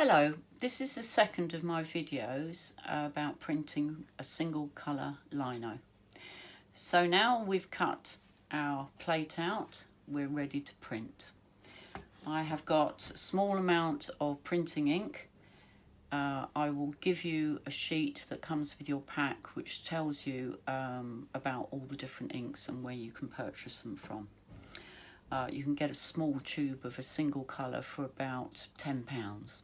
Hello, this is the second of my videos about printing a single colour lino. So now we've cut our plate out, we're ready to print. I have got a small amount of printing ink. I will give you a sheet that comes with your pack which tells you about all the different inks and where you can purchase them from. You can get a small tube of a single colour for about £10.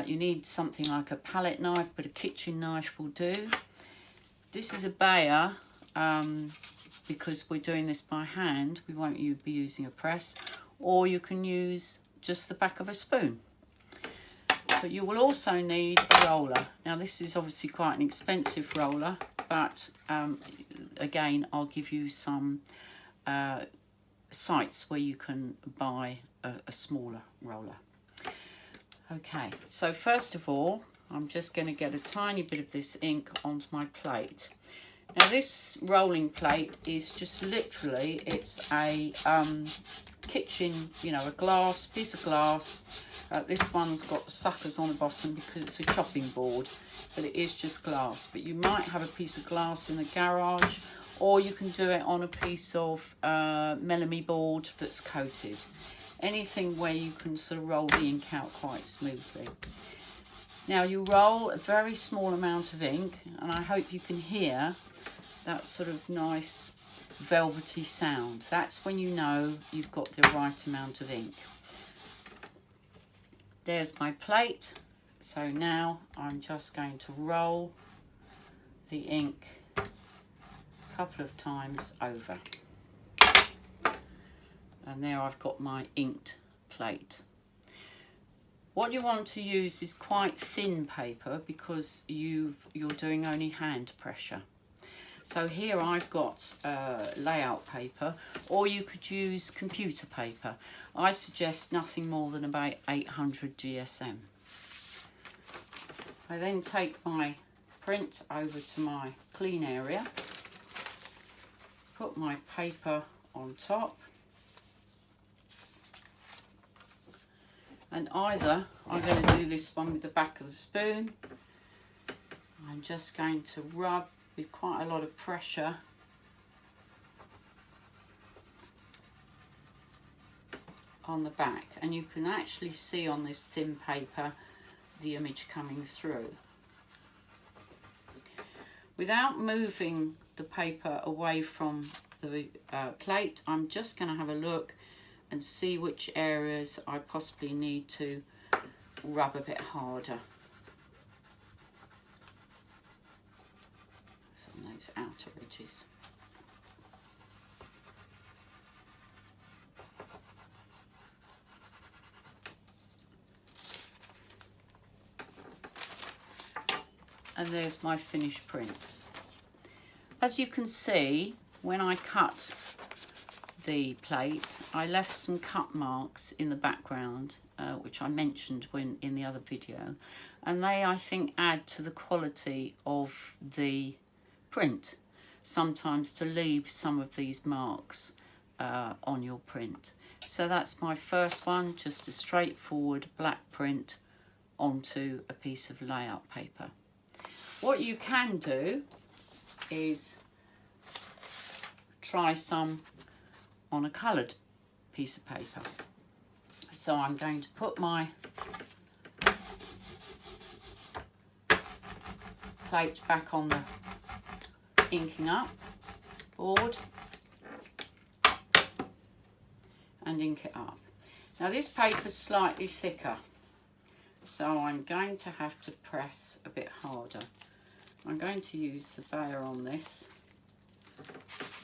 You need something like a palette knife, but a kitchen knife will do. This is a bayer, because we're doing this by hand, we won't be using a press, or you can use just the back of a spoon. But you will also need a roller. Now this is obviously quite an expensive roller, but again I'll give you some sites where you can buy a smaller roller. Okay, so first of all, I'm just going to get a tiny bit of this ink onto my plate. Now this rolling plate is just literally, it's a kitchen, a glass, piece of glass. This one's got suckers on the bottom because it's a chopping board, but it is just glass. But you might have a piece of glass in the garage, or you can do it on a piece of melamine board that's coated. Anything where you can sort of roll the ink out quite smoothly. Now you roll a very small amount of ink, and I hope you can hear that sort of nice velvety sound. That's when you know you've got the right amount of ink. There's my plate. So now I'm just going to roll the ink a couple of times over. And there I've got my inked plate. What you want to use is quite thin paper because you're doing only hand pressure. So here I've got layout paper, or you could use computer paper. I suggest nothing more than about 800 GSM. I then take my print over to my clean area, put my paper on top, and either I'm going to do this one with the back of the spoon. I'm just going to rub with quite a lot of pressure on the back, and you can actually see on this thin paper the image coming through. Without moving the paper away from the plate, I'm just going to have a look and see which areas I possibly need to rub a bit harder. On those outer edges. And there's my finished print. As you can see, when I cut the plate, I left some cut marks in the background, which I mentioned in the other video, and they, I think, add to the quality of the print, sometimes to leave some of these marks on your print. So that's my first one, just a straightforward black print onto a piece of layout paper. What you can do is try some on a coloured piece of paper. So I'm going to put my plate back on the inking up board and ink it up. Now this paper's slightly thicker, so I'm going to have to press a bit harder. I'm going to use the bayer on this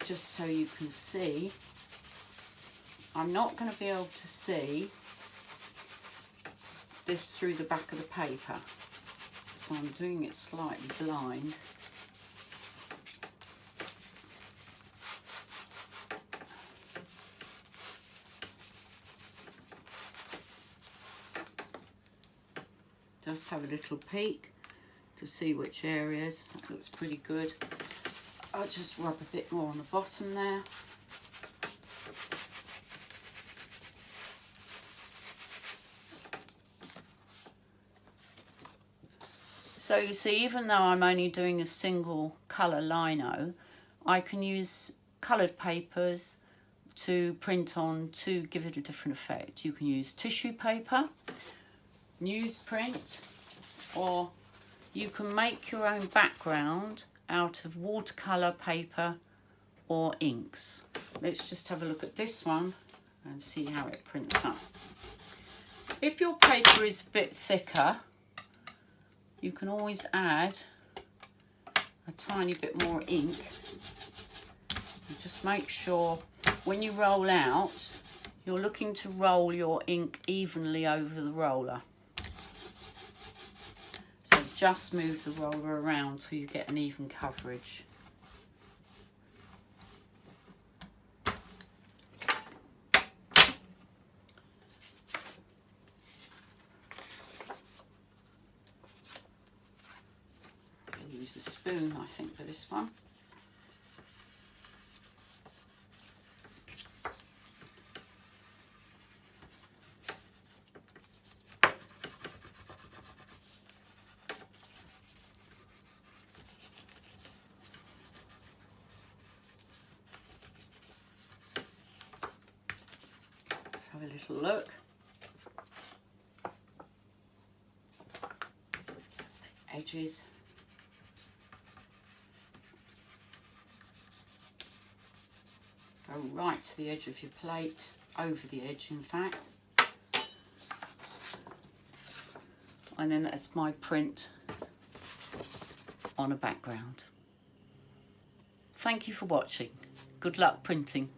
just so you can see. I'm not going to be able to see this through the back of the paper, so I'm doing it slightly blind. Just have a little peek to see which areas. That looks pretty good. I'll just rub a bit more on the bottom there. So you see, even though I'm only doing a single colour lino, I can use coloured papers to print on to give it a different effect. You can use tissue paper, newsprint, or you can make your own background out of watercolour paper or inks. Let's just have a look at this one and see how it prints up. If your paper is a bit thicker, you can always add a tiny bit more ink. And just make sure when you roll out, you're looking to roll your ink evenly over the roller. So just move the roller around till you get an even coverage. Use a spoon, I think, for this one. Let's have a little look. That's the edges. Go right to the edge of your plate, over the edge in fact. And then that's my print on a background. Thank you for watching. Good luck printing.